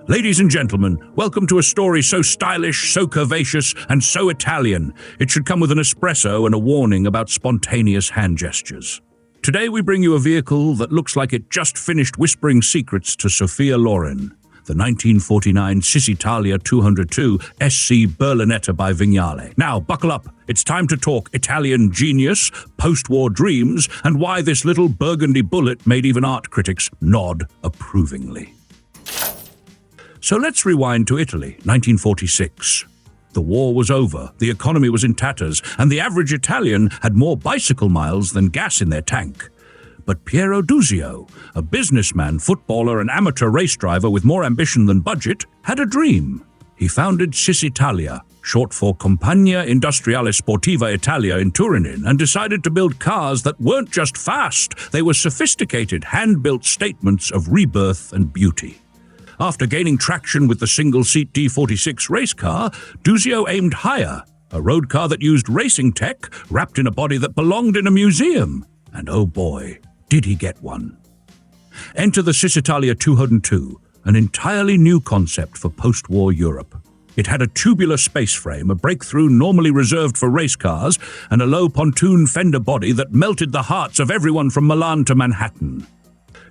Ladies and gentlemen, welcome to a story so stylish, so curvaceous, and so Italian, it should come with an espresso and a warning about spontaneous hand gestures. Today we bring you a vehicle that looks like it just finished whispering secrets to Sophia Loren, the 1949 Cisitalia 202 SC Berlinetta by Vignale. Now, buckle up. It's time to talk Italian genius, post-war dreams, and why this little burgundy bullet made even art critics nod approvingly. So let's rewind to Italy, 1946. The war was over, the economy was in tatters, and the average Italian had more bicycle miles than gas in their tank. But Piero Dusio, a businessman, footballer, and amateur race driver with more ambition than budget, had a dream. He founded Cisitalia, short for Compagnia Industriale Sportiva Italia in Turin, and decided to build cars that weren't just fast, they were sophisticated, hand-built statements of rebirth and beauty. After gaining traction with the single-seat D46 race car, Dusio aimed higher, a road car that used racing tech wrapped in a body that belonged in a museum. And oh boy, did he get one. Enter the Cisitalia 202, an entirely new concept for post-war Europe. It had a tubular space frame, a breakthrough normally reserved for race cars, and a low pontoon fender body that melted the hearts of everyone from Milan to Manhattan.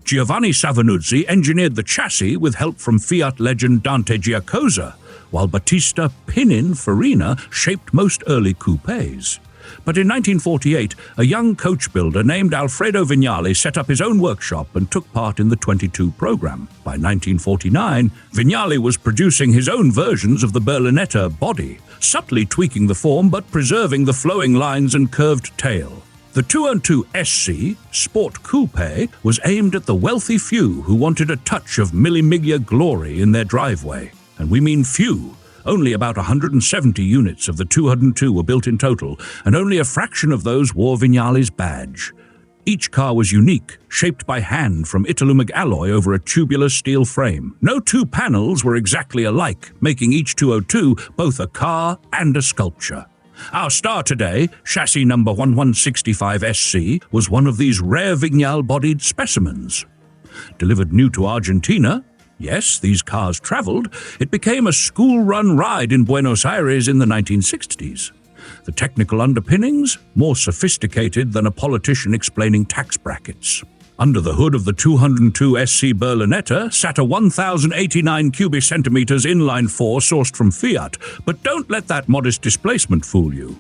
Giovanni Savanuzzi engineered the chassis with help from Fiat legend Dante Giacosa, while Battista Pinin Farina shaped most early coupés. But in 1948, a young coach builder named Alfredo Vignale set up his own workshop and took part in the 22 program. By 1949, Vignale was producing his own versions of the Berlinetta body, subtly tweaking the form but preserving the flowing lines and curved tail. The 202 SC, Sport Coupe, was aimed at the wealthy few who wanted a touch of Mille Miglia glory in their driveway. And we mean few. Only about 170 units of the 202 were built in total, and only a fraction of those wore Vignale's badge. Each car was unique, shaped by hand from Italumag alloy over a tubular steel frame. No two panels were exactly alike, making each 202 both a car and a sculpture. Our star today, chassis number 1165 SC, was one of these rare Vignale-bodied specimens. Delivered new to Argentina, yes, these cars traveled, it became a school-run ride in Buenos Aires in the 1960s. The technical underpinnings, more sophisticated than a politician explaining tax brackets. Under the hood of the 202 SC Berlinetta sat a 1,089 cubic centimeters inline-4 sourced from Fiat, but don't let that modest displacement fool you.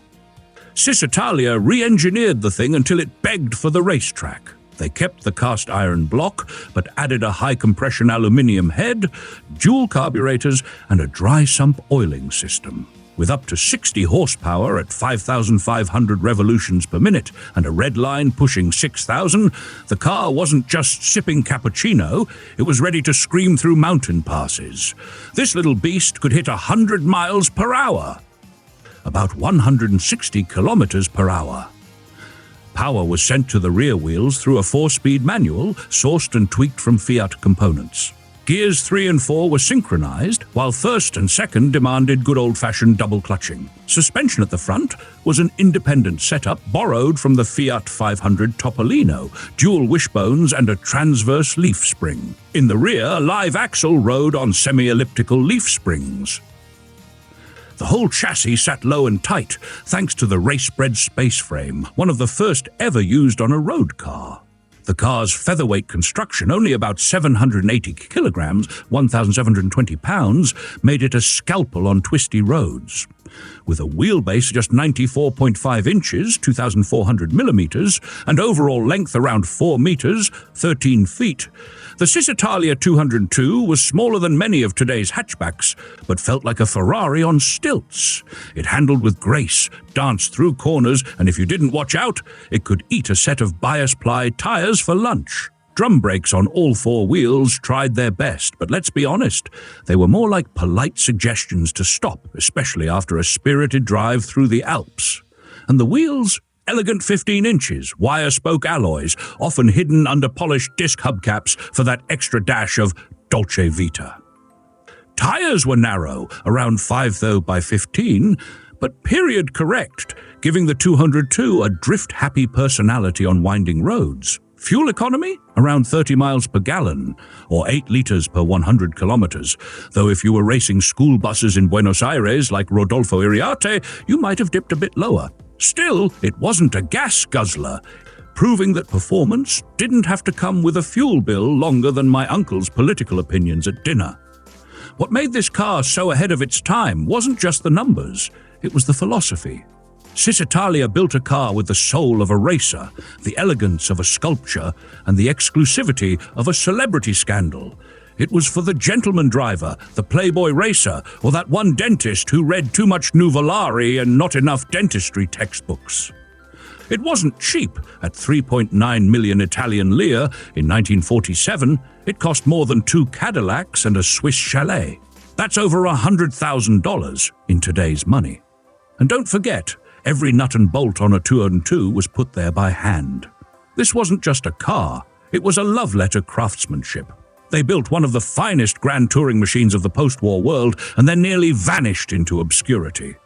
Cisitalia re-engineered the thing until it begged for the racetrack. They kept the cast iron block, but added a high-compression aluminium head, dual carburetors, and a dry sump oiling system. With up to 60 horsepower at 5,500 revolutions per minute and a red line pushing 6,000, the car wasn't just sipping cappuccino, it was ready to scream through mountain passes. This little beast could hit 100 miles per hour, about 160 kilometers per hour. Power was sent to the rear wheels through a 4-speed manual, sourced and tweaked from Fiat components. Gears 3 and 4 were synchronized, while first and second demanded good old-fashioned double clutching. Suspension at the front was an independent setup borrowed from the Fiat 500 Topolino, dual wishbones and a transverse leaf spring. In the rear, a live axle rode on semi-elliptical leaf springs. The whole chassis sat low and tight, thanks to the race-bred space frame, one of the first ever used on a road car. The car's featherweight construction, only about 780 kilograms, 1,720 pounds, made it a scalpel on twisty roads. With a wheelbase just 94.5 inches, 2,400 millimeters, and overall length around 4 meters, 13 feet, the Cisitalia 202 was smaller than many of today's hatchbacks, but felt like a Ferrari on stilts. It handled with grace, danced through corners, and if you didn't watch out, it could eat a set of bias-ply tires for lunch. Drum brakes on all 4 wheels tried their best, but let's be honest, they were more like polite suggestions to stop, especially after a spirited drive through the Alps. And the wheels? Elegant 15 inches, wire-spoke alloys, often hidden under polished disc hubcaps for that extra dash of Dolce Vita. Tires were narrow, around 5 by 15, but period correct, giving the 202 a drift-happy personality on winding roads. Fuel economy? Around 30 miles per gallon, or 8 liters per 100 kilometers. Though if you were racing school buses in Buenos Aires like Rodolfo Iriarte, you might have dipped a bit lower. Still, it wasn't a gas guzzler, proving that performance didn't have to come with a fuel bill longer than my uncle's political opinions at dinner. What made this car so ahead of its time wasn't just the numbers, it was the philosophy. Cisitalia built a car with the soul of a racer, the elegance of a sculpture, and the exclusivity of a celebrity scandal. It was for the gentleman driver, the playboy racer, or that one dentist who read too much Nuvolari and not enough dentistry textbooks. It wasn't cheap. At 3.9 million Italian lire in 1947, it cost more than 2 Cadillacs and a Swiss chalet. That's over $100,000 in today's money. And don't forget, every nut and bolt on a 202 was put there by hand. This wasn't just a car, it was a love letter craftsmanship. They built one of the finest grand touring machines of the post-war world and then nearly vanished into obscurity.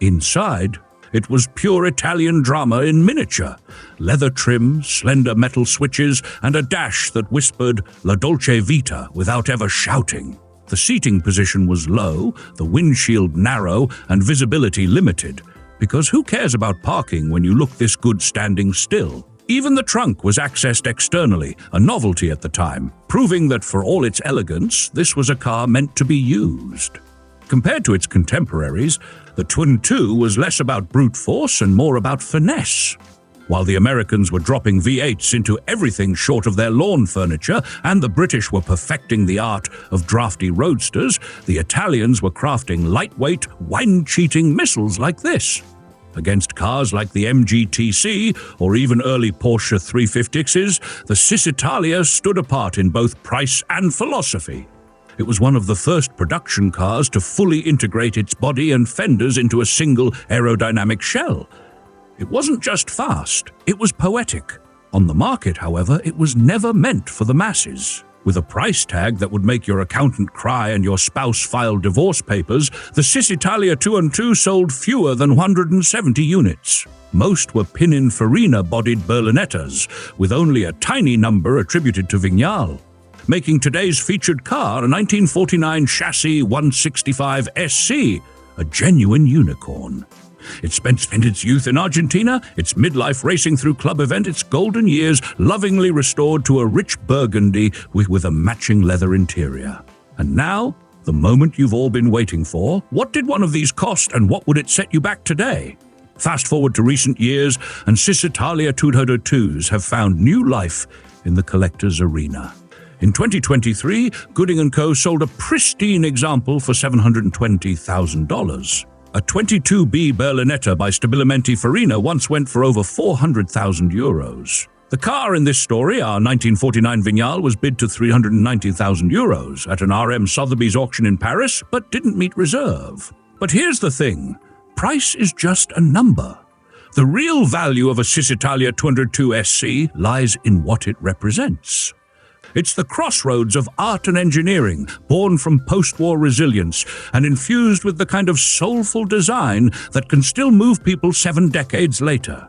Inside, it was pure Italian drama in miniature. Leather trim, slender metal switches, and a dash that whispered La Dolce Vita without ever shouting. The seating position was low, the windshield narrow, and visibility limited. Because who cares about parking when you look this good standing still? Even the trunk was accessed externally, a novelty at the time, proving that for all its elegance, this was a car meant to be used. Compared to its contemporaries, the Twin 2 was less about brute force and more about finesse. While the Americans were dropping V8s into everything short of their lawn furniture, and the British were perfecting the art of drafty roadsters, the Italians were crafting lightweight, wind-cheating missiles like this. Against cars like the MGTC or even early Porsche 356s, the Cisitalia stood apart in both price and philosophy. It was one of the first production cars to fully integrate its body and fenders into a single aerodynamic shell. It wasn't just fast, it was poetic. On the market, however, it was never meant for the masses. With a price tag that would make your accountant cry and your spouse file divorce papers, the Cisitalia 2&2 sold fewer than 170 units. Most were Pinin Farina bodied Berlinettas, with only a tiny number attributed to Vignale, making today's featured car a 1949 chassis 165 SC, a genuine unicorn. It spent its youth in Argentina, its midlife racing through club event, its golden years lovingly restored to a rich burgundy with a matching leather interior. And now, the moment you've all been waiting for, what did one of these cost and what would it set you back today? Fast forward to recent years, and Cisitalia 202s have found new life in the collector's arena. In 2023, Gooding & Co. sold a pristine example for $720,000. A 22B Berlinetta by Stabilimenti Farina once went for over €400,000. The car in this story, our 1949 Vignale, was bid to €390,000 at an RM Sotheby's auction in Paris, but didn't meet reserve. But here's the thing, price is just a number. The real value of a Cisitalia 202 SC lies in what it represents. It's the crossroads of art and engineering, born from post-war resilience and infused with the kind of soulful design that can still move people 7 decades later.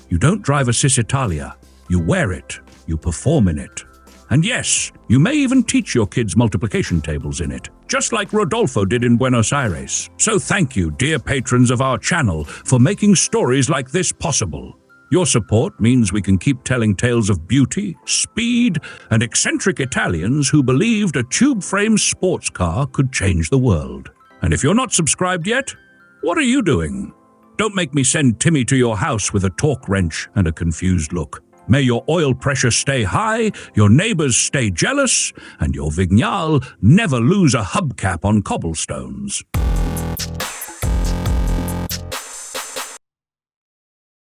You don't drive a Cisitalia, you wear it, you perform in it. And yes, you may even teach your kids multiplication tables in it, just like Rodolfo did in Buenos Aires. So thank you, dear patrons of our channel, for making stories like this possible. Your support means we can keep telling tales of beauty, speed, and eccentric Italians who believed a tube-frame sports car could change the world. And if you're not subscribed yet, what are you doing? Don't make me send Timmy to your house with a torque wrench and a confused look. May your oil pressure stay high, your neighbors stay jealous, and your Vignale never lose a hubcap on cobblestones.